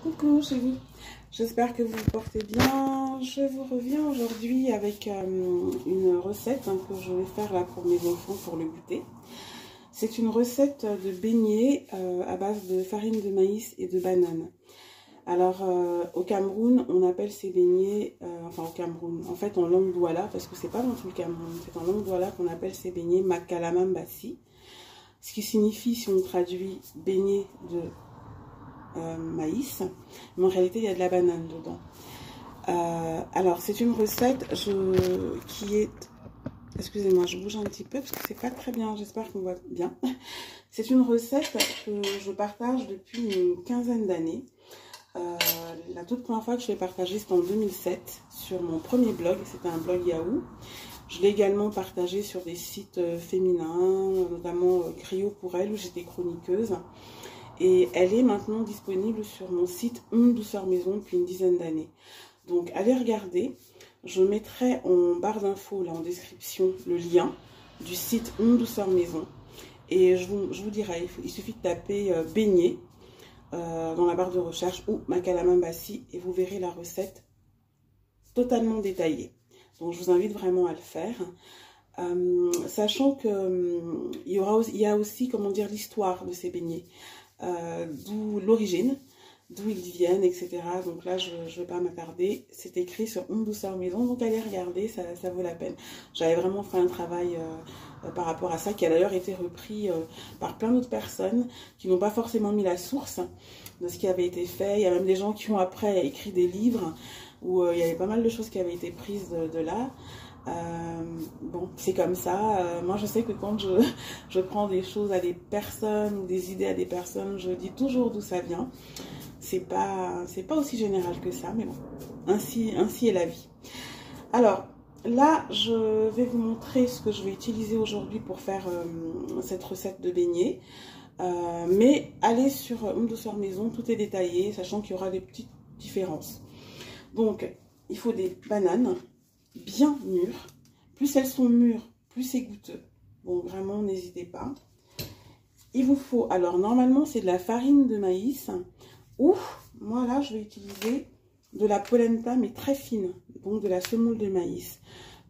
Coucou chérie, j'espère que vous vous portez bien. Je vous reviens aujourd'hui avec une recette que je vais faire là pour mes enfants pour le goûter. C'est une recette de beignets à base de farine de maïs et de banane. Alors au Cameroun, on appelle ces beignets, enfin au Cameroun, en fait en langue douala, parce que c'est pas dans tout le Cameroun, c'est en langue douala qu'on appelle ces beignets makalama mbassi. Ce qui signifie, si on traduit beignet de maïs, mais en réalité il y a de la banane dedans. Alors c'est une recette qui est, excusez-moi je bouge un petit peu parce que c'est pas très bien, j'espère qu'on voit bien. C'est une recette que je partage depuis une quinzaine d'années. La toute première fois que je l'ai partagée c'était en 2007 sur mon premier blog, c'était un blog Yahoo. Je l'ai également partagé sur des sites féminins, notamment Griot pour elle où j'étais chroniqueuse. Et elle est maintenant disponible sur mon site Une Douceur Maison depuis une dizaine d'années. Donc allez regarder, je mettrai en barre d'infos, là en description, le lien du site Une Douceur Maison. Et je vous dirai, il suffit de taper beignet dans la barre de recherche ou makalama mbassi et vous verrez la recette totalement détaillée. Donc je vous invite vraiment à le faire. Sachant que il y a aussi, comment dire, l'histoire de ces beignets. D'où l'origine, d'où ils viennent, etc. Donc là, je ne vais pas m'attarder. C'est écrit sur Une Douceur Maison, donc allez regarder, ça vaut la peine. J'avais vraiment fait un travail par rapport à ça, qui a d'ailleurs été repris par plein d'autres personnes qui n'ont pas forcément mis la source de ce qui avait été fait. Il y a même des gens qui ont après écrit des livres où il y avait pas mal de choses qui avaient été prises de là. Bon, c'est comme ça. Moi, je sais que quand je prends des choses à des personnes ou des idées à des personnes, je dis toujours d'où ça vient. C'est pas aussi général que ça, mais bon, ainsi est la vie. Alors, là, je vais vous montrer ce que je vais utiliser aujourd'hui pour faire cette recette de beignets. Mais allez sur Une Douceur Maison, tout est détaillé, sachant qu'il y aura des petites différences. Donc, il faut des bananes bien mûres. Plus elles sont mûres, plus c'est goûteux. Bon, vraiment, n'hésitez pas. Il vous faut, alors normalement, c'est de la farine de maïs. Ou, moi là, je vais utiliser de la polenta, mais très fine. Donc, de la semoule de maïs.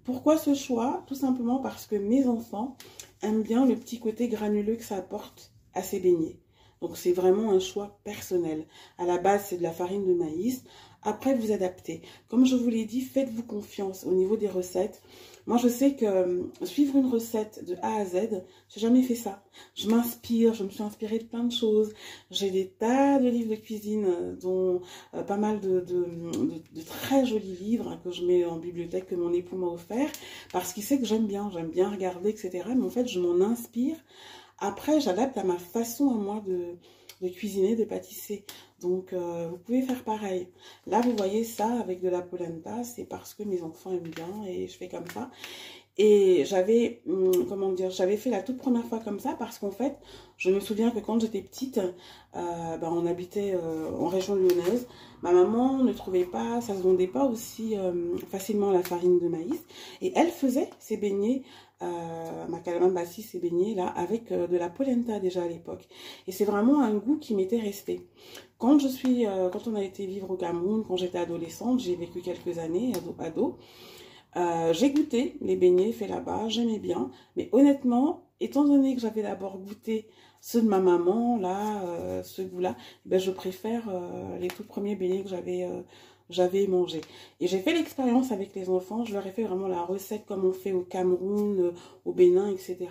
Pourquoi ce choix? Tout simplement parce que mes enfants aiment bien le petit côté granuleux que ça apporte à ces beignets. Donc, c'est vraiment un choix personnel. À la base, c'est de la farine de maïs. Après, vous adaptez. Comme je vous l'ai dit, faites-vous confiance au niveau des recettes. Moi, je sais que suivre une recette de A à Z, j'ai jamais fait ça. Je m'inspire, je me suis inspirée de plein de choses. J'ai des tas de livres de cuisine, dont pas mal de très jolis livres que je mets en bibliothèque, que mon époux m'a offert, parce qu'il sait que j'aime bien regarder, etc. Mais en fait, je m'en inspire. Après, j'adapte à ma façon à moi de cuisiner, de pâtisser. Donc, vous pouvez faire pareil. Là, vous voyez ça avec de la polenta, c'est parce que mes enfants aiment bien et je fais comme ça. Et j'avais, comment dire, j'avais fait la toute première fois comme ça parce qu'en fait, je me souviens que quand j'étais petite, on habitait en région lyonnaise. Ma maman ne trouvait pas, ça se vendait pas aussi facilement la farine de maïs. Et elle faisait ses beignets, makalama mbassi, ces beignets là, avec de la polenta déjà à l'époque. Et c'est vraiment un goût qui m'était resté. Quand on a été vivre au Cameroun, quand j'étais adolescente, j'ai vécu quelques années ado. J'ai goûté les beignets faits là-bas, j'aimais bien, mais honnêtement, étant donné que j'avais d'abord goûté ceux de ma maman, là, ce goût-là, ben je préfère les tout premiers beignets que j'avais mangés. Et j'ai fait l'expérience avec les enfants, je leur ai fait vraiment la recette comme on fait au Cameroun, au Bénin, etc.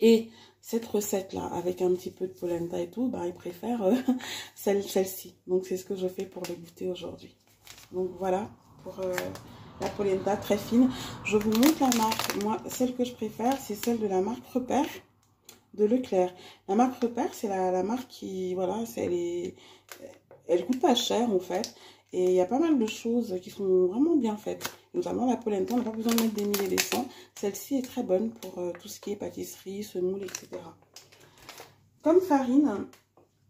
Et cette recette-là, avec un petit peu de polenta et tout, bah, ils préfèrent celle-ci. Donc c'est ce que je fais pour le goûter aujourd'hui. Donc voilà, pour la polenta très fine. Je vous montre la marque. Moi, celle que je préfère, c'est celle de la marque Repère de Leclerc. La marque Repère, c'est la marque qui, voilà, elle coûte pas cher en fait. Et il y a pas mal de choses qui sont vraiment bien faites. Notamment la polenta, on n'a pas besoin de mettre des mille et des cents. Celle-ci est très bonne pour tout ce qui est pâtisserie, semoule, etc. Comme farine,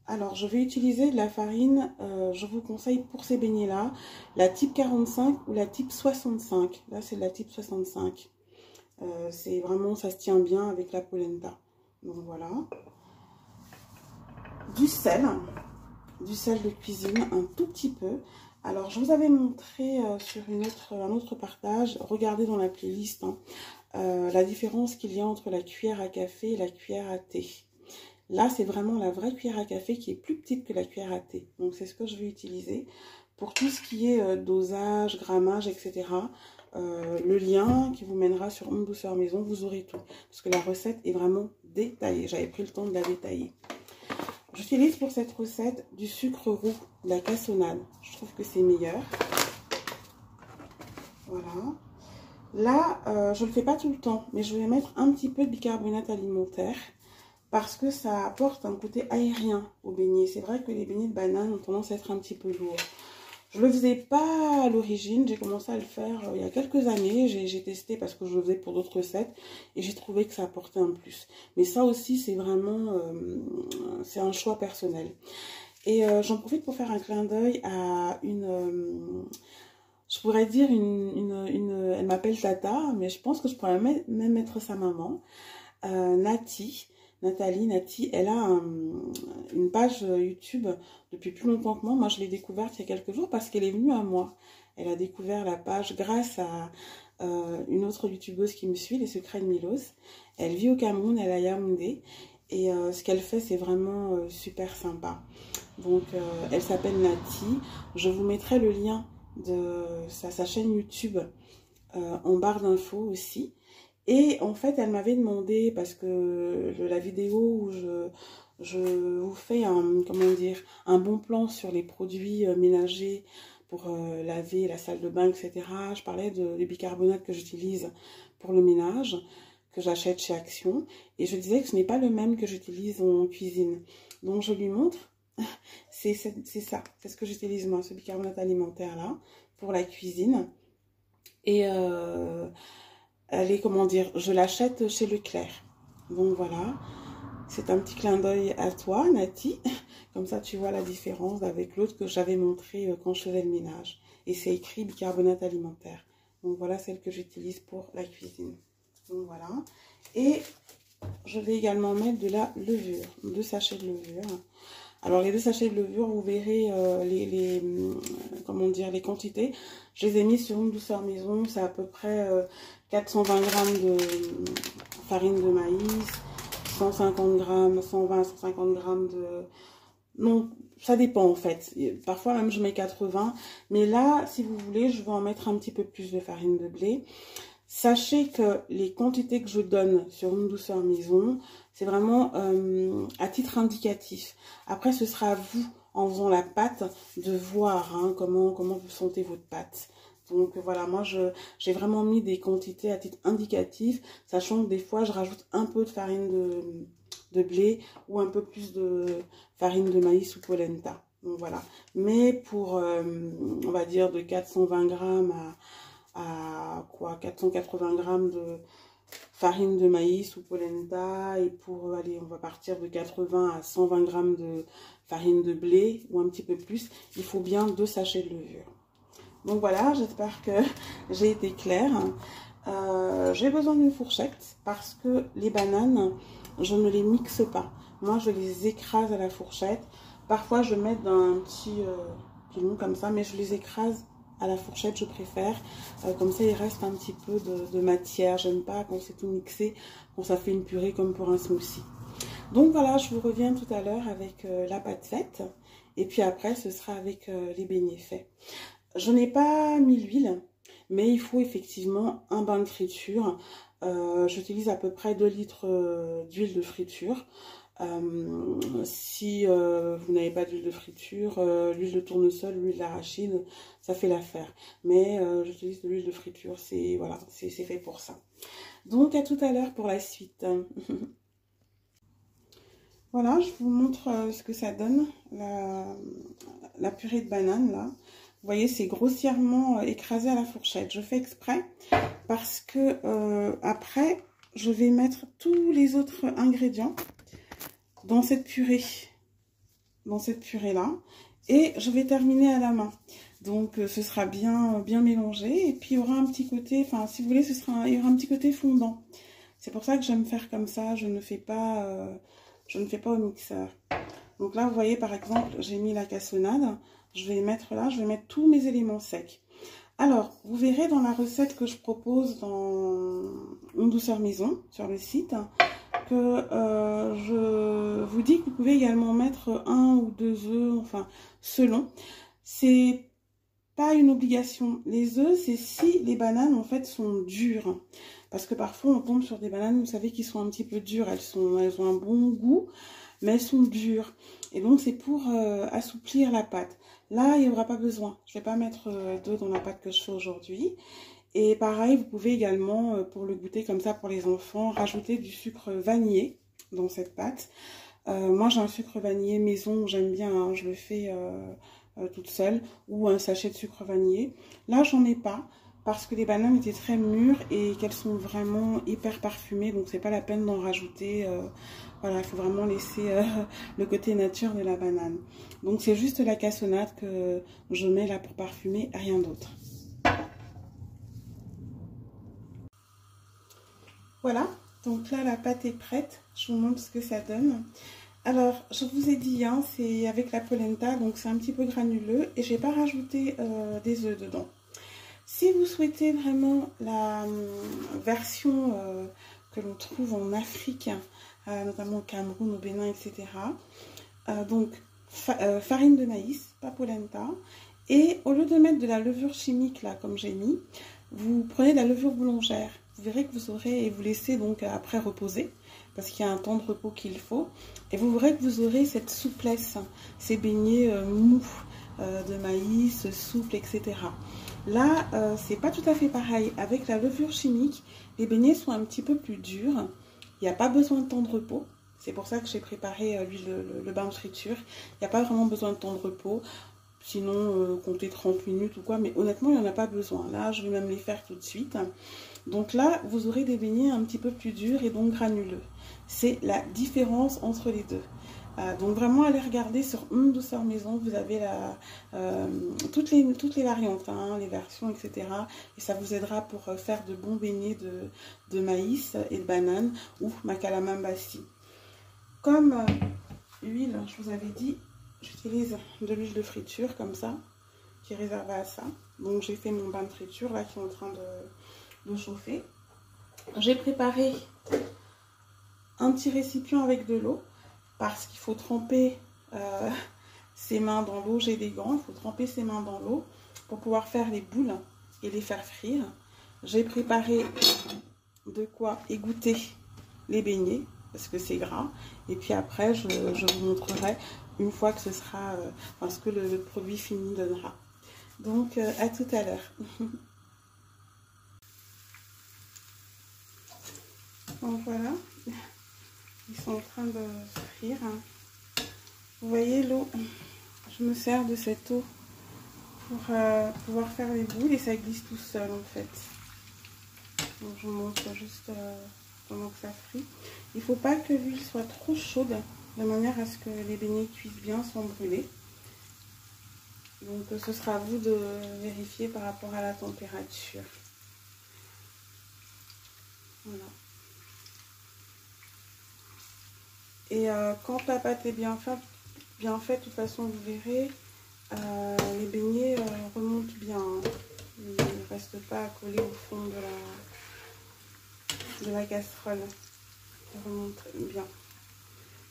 alors je vais utiliser de la farine, je vous conseille pour ces beignets-là, la type 45 ou la type 65. Là, c'est de la type 65. C'est vraiment, ça se tient bien avec la polenta. Donc voilà. Du sel. du sel de cuisine, un tout petit peu. Alors, je vous avais montré sur un autre partage, regardez dans la playlist, hein, la différence qu'il y a entre la cuillère à café et la cuillère à thé. Là, c'est vraiment la vraie cuillère à café qui est plus petite que la cuillère à thé. Donc, c'est ce que je vais utiliser. Pour tout ce qui est dosage, grammage, etc., le lien qui vous mènera sur Home Douceur Maison, vous aurez tout. Parce que la recette est vraiment détaillée. J'avais pris le temps de la détailler. J'utilise pour cette recette du sucre roux, de la cassonade. Je trouve que c'est meilleur. Voilà. Là, je ne le fais pas tout le temps, mais je vais mettre un petit peu de bicarbonate alimentaire parce que ça apporte un côté aérien aux beignets. C'est vrai que les beignets de banane ont tendance à être un petit peu lourds. Je ne le faisais pas à l'origine, j'ai commencé à le faire il y a quelques années. J'ai testé parce que je le faisais pour d'autres recettes et j'ai trouvé que ça apportait un plus. Mais ça aussi, c'est vraiment c'est un choix personnel. Et j'en profite pour faire un clin d'œil à je pourrais dire elle m'appelle Tata, mais je pense que je pourrais même mettre sa maman, Nathalie, elle a une page YouTube depuis plus longtemps que moi. Moi, je l'ai découverte il y a quelques jours parce qu'elle est venue à moi. Elle a découvert la page grâce à une autre youtubeuse qui me suit, Les Secrets de Milos. Elle vit au Cameroun, elle est à Yaoundé. Et ce qu'elle fait, c'est vraiment super sympa. Donc, elle s'appelle Nati. Je vous mettrai le lien de sa chaîne YouTube en barre d'infos aussi. Et en fait, elle m'avait demandé, parce que la vidéo où je vous fais un bon plan sur les produits ménagers pour laver la salle de bain, etc. Je parlais des bicarbonates que j'utilise pour le ménage, que j'achète chez Action. Et je disais que ce n'est pas le même que j'utilise en cuisine. Donc, je lui montre. C'est ça, c'est ce que j'utilise moi, ce bicarbonate alimentaire là, pour la cuisine. Et elle est, comment dire, je l'achète chez Leclerc. Donc voilà, c'est un petit clin d'œil à toi, Nati. Comme ça, tu vois la différence avec l'autre que j'avais montré quand je faisais le ménage. Et c'est écrit bicarbonate alimentaire. Donc voilà celle que j'utilise pour la cuisine. Donc voilà. Et je vais également mettre de la levure, 2 sachets de levure. Alors les 2 sachets de levure, vous verrez les quantités. Je les ai mis sur Home Douceur Maison. C'est à peu près 420 g de farine de maïs, 150 g, 120 150 g de... Non, ça dépend en fait. Parfois même je mets 80. Mais là, si vous voulez, je vais en mettre un petit peu plus de farine de blé. Sachez que les quantités que je donne sur Home Douceur Maison, c'est vraiment à titre indicatif. Après, ce sera à vous, en faisant la pâte, de voir comment vous sentez votre pâte. Donc voilà, moi j'ai vraiment mis des quantités à titre indicatif, sachant que des fois je rajoute un peu de farine de blé ou un peu plus de farine de maïs ou polenta. Donc voilà. Mais pour, on va dire, de 420 grammes à 480 grammes de farine de maïs ou polenta, et pour aller, on va partir de 80 à 120 grammes de farine de blé ou un petit peu plus, il faut bien 2 sachets de levure. Donc voilà, j'espère que j'ai été claire. J'ai besoin d'une fourchette parce que les bananes, je ne les mixe pas. Moi, je les écrase à la fourchette. Parfois, je mets dans un petit pilon comme ça, mais je les écrase à la fourchette, je préfère. Comme ça, il reste un petit peu de matière. J'aime pas quand c'est tout mixé, quand ça fait une purée comme pour un smoothie. Donc voilà, je vous reviens tout à l'heure avec la pâte faite. Et puis après, ce sera avec les beignets faits. Je n'ai pas mis l'huile, mais il faut effectivement un bain de friture. J'utilise à peu près 2 litres d'huile de friture. Si vous n'avez pas d'huile de friture, l'huile de tournesol, l'huile d'arachide, ça fait l'affaire. Mais j'utilise de l'huile de friture, c'est voilà, c'est fait pour ça. Donc à tout à l'heure pour la suite. Voilà, je vous montre ce que ça donne, la purée de banane là. Vous voyez, c'est grossièrement écrasé à la fourchette. Je fais exprès parce que après, je vais mettre tous les autres ingrédients dans cette purée là, et je vais terminer à la main. Donc ce sera bien mélangé, et puis il y aura un petit côté, enfin si vous voulez, il y aura un petit côté fondant. C'est pour ça que j'aime faire comme ça. Je ne fais pas au mixeur. Donc là, vous voyez, par exemple, j'ai mis la cassonade. Je vais mettre là, je vais mettre tous mes éléments secs. Alors, vous verrez dans la recette que je propose dans Une douceur maison, sur le site, que je vous dis que vous pouvez également mettre 1 ou 2 œufs, enfin, selon. C'est pas une obligation. Les œufs, c'est si les bananes, en fait, sont dures. Parce que parfois, on tombe sur des bananes, vous savez, qui sont un petit peu dures. Elles ont un bon goût, mais elles sont dures. Et donc, c'est pour assouplir la pâte. Là, il n'y aura pas besoin. Je ne vais pas mettre d'œufs dans la pâte que je fais aujourd'hui. Et pareil, vous pouvez également, pour le goûter comme ça pour les enfants, rajouter du sucre vanillé dans cette pâte. Moi, j'ai un sucre vanillé maison, j'aime bien, hein, je le fais toute seule, ou un sachet de sucre vanillé. Là, j'en ai pas, parce que les bananes étaient très mûres et qu'elles sont vraiment hyper parfumées, donc c'est pas la peine d'en rajouter. Voilà, il faut vraiment laisser le côté nature de la banane. Donc c'est juste la cassonade que je mets là pour parfumer, rien d'autre. Voilà, donc là la pâte est prête, je vous montre ce que ça donne. Alors, je vous ai dit, hein, c'est avec la polenta, donc c'est un petit peu granuleux et j'ai pas rajouté des œufs dedans. Si vous souhaitez vraiment la version que l'on trouve en Afrique, notamment au Cameroun, au Bénin, etc. Donc, farine de maïs, pas polenta. Et au lieu de mettre de la levure chimique, là, comme j'ai mis, vous prenez de la levure boulangère. Vous verrez que vous aurez, et vous laissez donc après reposer, parce qu'il y a un temps de repos qu'il faut. Et vous verrez que vous aurez cette souplesse, ces beignets mous de maïs, souples, etc. Là, c'est pas tout à fait pareil. Avec la levure chimique, les beignets sont un petit peu plus durs. Il n'y a pas besoin de temps de repos. C'est pour ça que j'ai préparé le bain de friture. Il n'y a pas vraiment besoin de temps de repos. Sinon, comptez 30 minutes ou quoi. Mais honnêtement, il n'y en a pas besoin. Là, je vais même les faire tout de suite. Donc là, vous aurez des beignets un petit peu plus durs et donc granuleux. C'est la différence entre les deux. Donc vraiment, allez regarder sur Une douceur maison. Vous avez toutes les variantes, hein, les versions, etc. Et ça vous aidera pour faire de bons beignets de maïs et de banane ou makalamambasi. Comme huile, je vous avais dit, j'utilise de l'huile de friture comme ça, qui est réservée à ça. Donc j'ai fait mon bain de friture là qui est en train de chauffer. J'ai préparé un petit récipient avec de l'eau parce qu'il faut tremper ses mains dans l'eau. J'ai des gants, il faut tremper ses mains dans l'eau pour pouvoir faire les boules et les faire frire. J'ai préparé de quoi égoutter les beignets parce que c'est gras. Et puis après, je vous montrerai une fois que ce sera, parce que le produit fini donnera. Donc, à tout à l'heure. Donc voilà, ils sont en train de frire. Vous voyez l'eau, je me sers de cette eau pour pouvoir faire les boules et ça glisse tout seul en fait. Donc je vous montre juste pendant que ça frit. Il ne faut pas que l'huile soit trop chaude de manière à ce que les beignets cuisent bien sans brûler. Donc ce sera à vous de vérifier par rapport à la température. Voilà. Et quand la pâte est bien faite, de toute façon vous verrez, les beignets remontent bien. Ils ne restent pas collés au fond de la casserole. Ils remontent bien.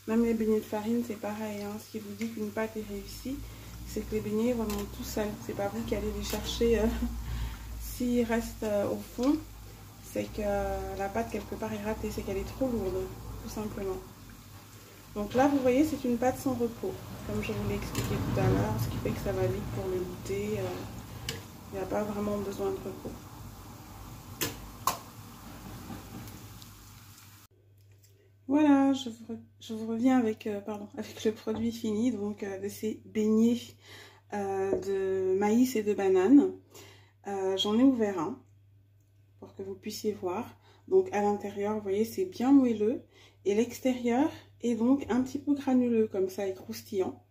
Même les beignets de farine, c'est pareil. Hein. Ce qui vous dit qu'une pâte est réussie, c'est que les beignets remontent tout seuls. C'est pas vous qui allez les chercher. S'ils restent au fond, c'est que la pâte quelque part est ratée. C'est qu'elle est trop lourde, tout simplement. Donc là, vous voyez, c'est une pâte sans repos, comme je vous l'ai expliqué tout à l'heure, ce qui fait que ça va vite pour le goûter. Il n'y a pas vraiment besoin de repos. Voilà, je vous reviens avec le produit fini, donc de ces beignets de maïs et de banane. J'en ai ouvert un pour que vous puissiez voir. Donc à l'intérieur, vous voyez, c'est bien moelleux. Et l'extérieur est donc un petit peu granuleux, comme ça, et croustillant.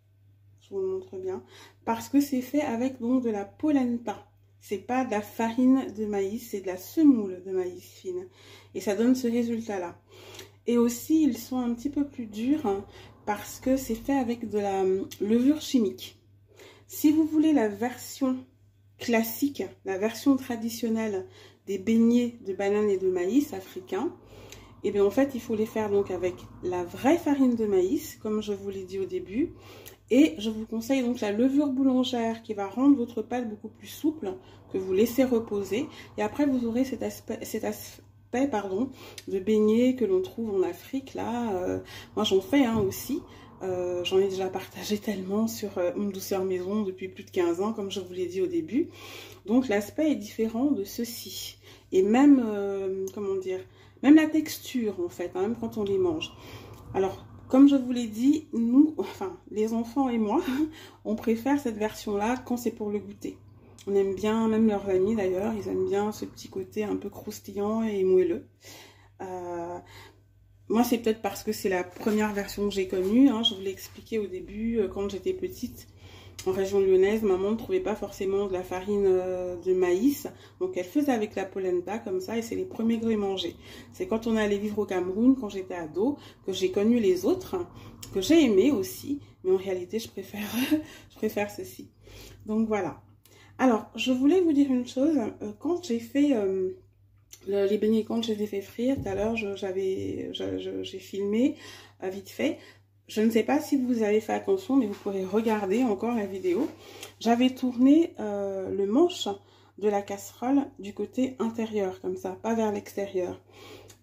Je vous le montre bien. Parce que c'est fait avec donc de la polenta. C'est pas de la farine de maïs, c'est de la semoule de maïs fine. Et ça donne ce résultat-là. Et aussi, ils sont un petit peu plus durs hein, parce que c'est fait avec de la levure chimique. Si vous voulez la version classique, la version traditionnelle des beignets de banane et de maïs africains, et bien en fait il faut les faire donc avec la vraie farine de maïs, comme je vous l'ai dit au début, et je vous conseille donc la levure boulangère qui va rendre votre pâte beaucoup plus souple, que vous laissez reposer, et après vous aurez cet aspect de beignet que l'on trouve en Afrique là. Moi j'en fais aussi. J'en ai déjà partagé tellement sur Une Douceur Maison depuis plus de 15 ans, comme je vous l'ai dit au début. Donc l'aspect est différent de ceci. Et même, comment dire, même la texture en fait, hein, même quand on les mange. Alors, comme je vous l'ai dit, nous, enfin les enfants et moi, on préfère cette version-là quand c'est pour le goûter. On aime bien, même leurs amis d'ailleurs, ils aiment bien ce petit côté un peu croustillant et moelleux. Moi, c'est peut-être parce que c'est la première version que j'ai connue. Hein. Je vous l'ai expliqué au début, quand j'étais petite, en région lyonnaise, maman ne trouvait pas forcément de la farine de maïs. Donc, elle faisait avec la polenta, comme ça, et c'est les premiers que j'ai mangés. C'est quand on allait vivre au Cameroun, quand j'étais ado, que j'ai connu les autres, que j'ai aimé aussi. Mais en réalité, je préfère ceci. Donc, voilà. Alors, je voulais vous dire une chose. Quand j'ai fait... les beignets, quand je les ai fait frire, tout à l'heure, j'ai filmé vite fait. Je ne sais pas si vous avez fait attention, mais vous pourrez regarder encore la vidéo. J'avais tourné le manche de la casserole du côté intérieur, comme ça, pas vers l'extérieur.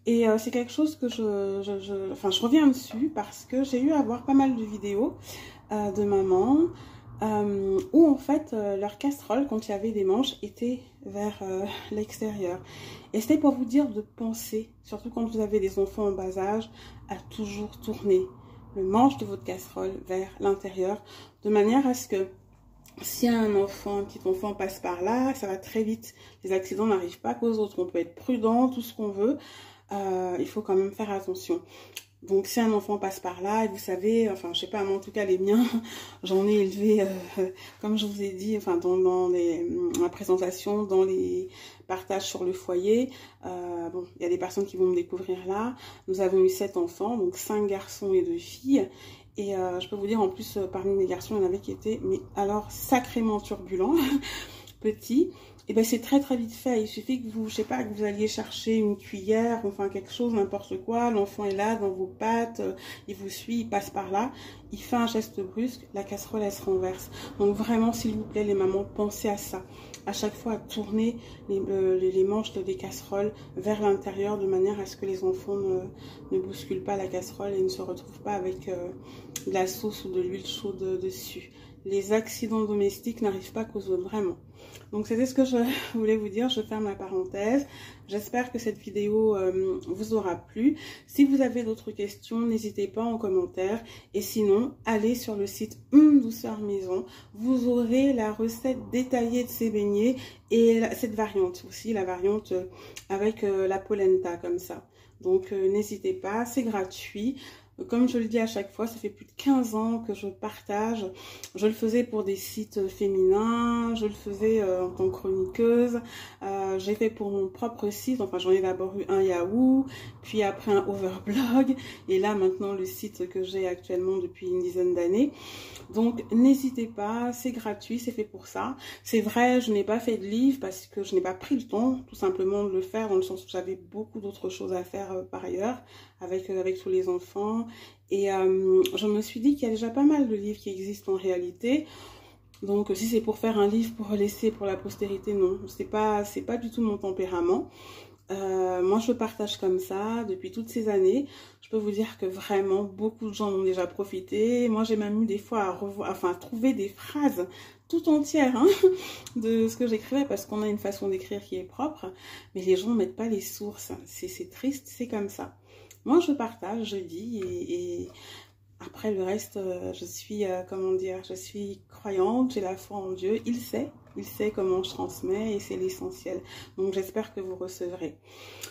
Et c'est quelque chose que je reviens dessus parce que j'ai eu à voir pas mal de vidéos de mamans où en fait leur casserole, quand il y avait des manches, était vers l'extérieur. Et c'était pour vous dire de penser, surtout quand vous avez des enfants en bas âge, à toujours tourner le manche de votre casserole vers l'intérieur, de manière à ce que si un petit enfant passe par là, ça va très vite. Les accidents n'arrivent pas qu'aux autres. On peut être prudent, tout ce qu'on veut. Il faut quand même faire attention. Donc si un enfant passe par là, et vous savez, enfin je sais pas, moi en tout cas les miens, j'en ai élevé, comme je vous ai dit, enfin dans ma présentation, dans les partages sur le foyer. Bon, il y a des personnes qui vont me découvrir là. Nous avons eu 7 enfants, donc 5 garçons et 2 filles. Et je peux vous dire en plus, parmi les garçons, il y en avait qui étaient, mais alors sacrément turbulents, petits. Et ben c'est très très vite fait. Il suffit que vous, je sais pas, que vous alliez chercher une cuillère, enfin quelque chose, n'importe quoi. L'enfant est là dans vos pattes, il vous suit, il passe par là, il fait un geste brusque, la casserole elle se renverse. Donc vraiment, s'il vous plaît, les mamans, pensez à ça. À chaque fois, à tourner les manches des casseroles vers l'intérieur de manière à ce que les enfants ne bousculent pas la casserole et ne se retrouvent pas avec de la sauce ou de l'huile chaude dessus. Les accidents domestiques n'arrivent pas qu'aux autres, vraiment. Donc c'était ce que je voulais vous dire, je ferme la parenthèse. J'espère que cette vidéo vous aura plu. Si vous avez d'autres questions, n'hésitez pas en commentaire. Et sinon, allez sur le site Une Douceur Maison. Vous aurez la recette détaillée de ces beignets et cette variante aussi, la variante avec la polenta comme ça. Donc n'hésitez pas, c'est gratuit. Comme je le dis à chaque fois, ça fait plus de 15 ans que je partage. Je le faisais pour des sites féminins, je le faisais en tant que chroniqueuse. J'ai fait pour mon propre site, enfin j'en ai d'abord eu un Yahoo, puis après un Overblog, et là maintenant le site que j'ai actuellement depuis une dizaine d'années. Donc n'hésitez pas, c'est gratuit, c'est fait pour ça. C'est vrai, je n'ai pas fait de livre parce que je n'ai pas pris le temps tout simplement de le faire, dans le sens où j'avais beaucoup d'autres choses à faire par ailleurs, avec tous les enfants. Et je me suis dit qu'il y a déjà pas mal de livres qui existent en réalité. Donc si c'est pour faire un livre pour laisser pour la postérité, non, c'est pas du tout mon tempérament. Moi je partage comme ça depuis toutes ces années. Je peux vous dire que vraiment beaucoup de gens en ont déjà profité. Moi j'ai même eu des fois à trouver des phrases tout entières de ce que j'écrivais, parce qu'on a une façon d'écrire qui est propre, mais les gens ne mettent pas les sources. C'est triste, c'est comme ça. Moi je partage, je dis, et après le reste, je suis, comment dire, je suis croyante, j'ai la foi en Dieu, il sait comment je transmets et c'est l'essentiel. Donc j'espère que vous recevrez.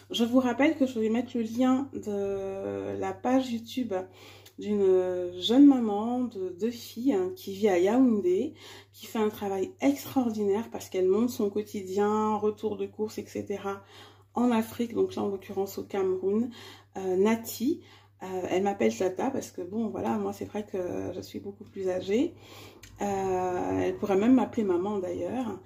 Je vous rappelle que je vais mettre le lien de la page YouTube d'une jeune maman de 2 filles qui vit à Yaoundé, qui fait un travail extraordinaire parce qu'elle montre son quotidien, retour de course, etc. en Afrique, donc là en l'occurrence au Cameroun. Nati, Elle m'appelle Tata parce que bon, voilà, moi c'est vrai que je suis beaucoup plus âgée. Elle pourrait même m'appeler maman d'ailleurs.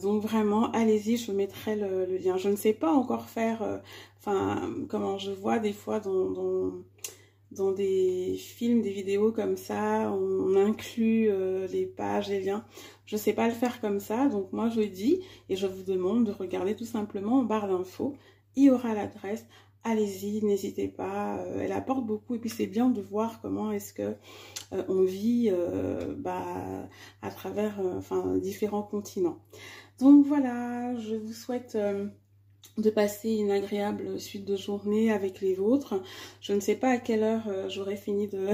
Donc vraiment, allez-y, je mettrai le lien. Je ne sais pas encore faire, enfin, comment je vois des fois dans des films, des vidéos comme ça, on inclut les pages, les liens. Je ne sais pas le faire comme ça, donc moi je dis et je vous demande de regarder tout simplement en barre d'infos. Il y aura l'adresse. Allez-y, n'hésitez pas, elle apporte beaucoup et puis c'est bien de voir comment est-ce que on vit à travers différents continents. Donc voilà, je vous souhaite de passer une agréable suite de journée avec les vôtres. Je ne sais pas à quelle heure j'aurai fini de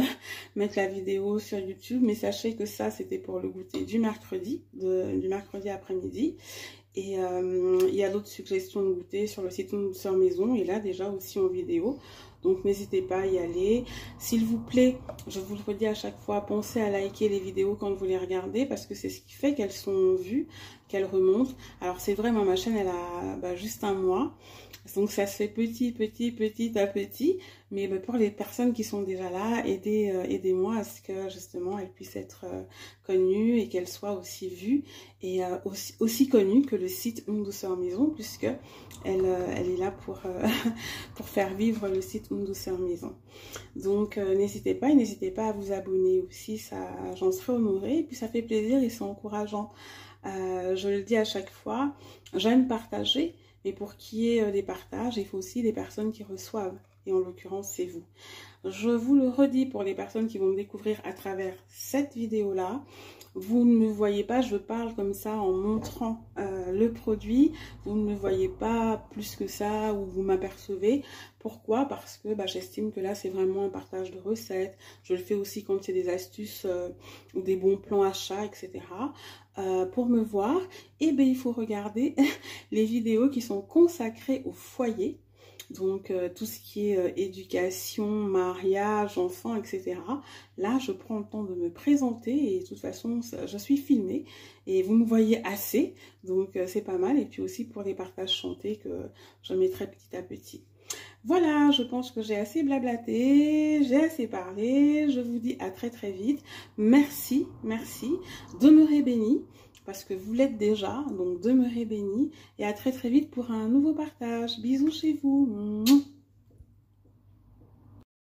mettre la vidéo sur YouTube, mais sachez que ça c'était pour le goûter du mercredi après-midi. Et il y a d'autres suggestions de goûter sur le site Une Douceur Maison et là déjà aussi en vidéo. Donc n'hésitez pas à y aller. S'il vous plaît, je vous le redis à chaque fois, pensez à liker les vidéos quand vous les regardez parce que c'est ce qui fait qu'elles sont vues, qu'elles remontent. Alors c'est vrai, moi ma chaîne elle a juste un mois. Donc ça se fait petit à petit. Mais pour les personnes qui sont déjà là, aidez-moi à ce que justement elles puissent être connues et qu'elles soient aussi vues et aussi connues que le site Une Douceur Maison puisque elle est là pour faire vivre le site Une Douceur Maison. Donc n'hésitez pas à vous abonner aussi, ça j'en serai honorée et puis ça fait plaisir et c'est encourageant. Je le dis à chaque fois, j'aime partager. Mais pour qu'il y ait des partages, il faut aussi des personnes qui reçoivent. Et en l'occurrence, c'est vous. Je vous le redis pour les personnes qui vont me découvrir à travers cette vidéo-là. Vous ne me voyez pas, je parle comme ça en montrant le produit. Vous ne me voyez pas plus que ça ou vous m'apercevez. Pourquoi? Parce que j'estime que là, c'est vraiment un partage de recettes. Je le fais aussi quand c'est des astuces ou des bons plans achats, etc. Pour me voir, il faut regarder les vidéos qui sont consacrées au foyer. Donc tout ce qui est éducation, mariage, enfants, etc. Là, je prends le temps de me présenter et de toute façon, je suis filmée et vous me voyez assez. Donc c'est pas mal. Et puis aussi pour les partages chantés que je mettrai petit à petit. Voilà, je pense que j'ai assez blablaté, j'ai assez parlé. Je vous dis à très vite. Merci, demeurez bénis. Parce que vous l'êtes déjà, donc demeurez bénis. Et à très vite pour un nouveau partage. Bisous chez vous.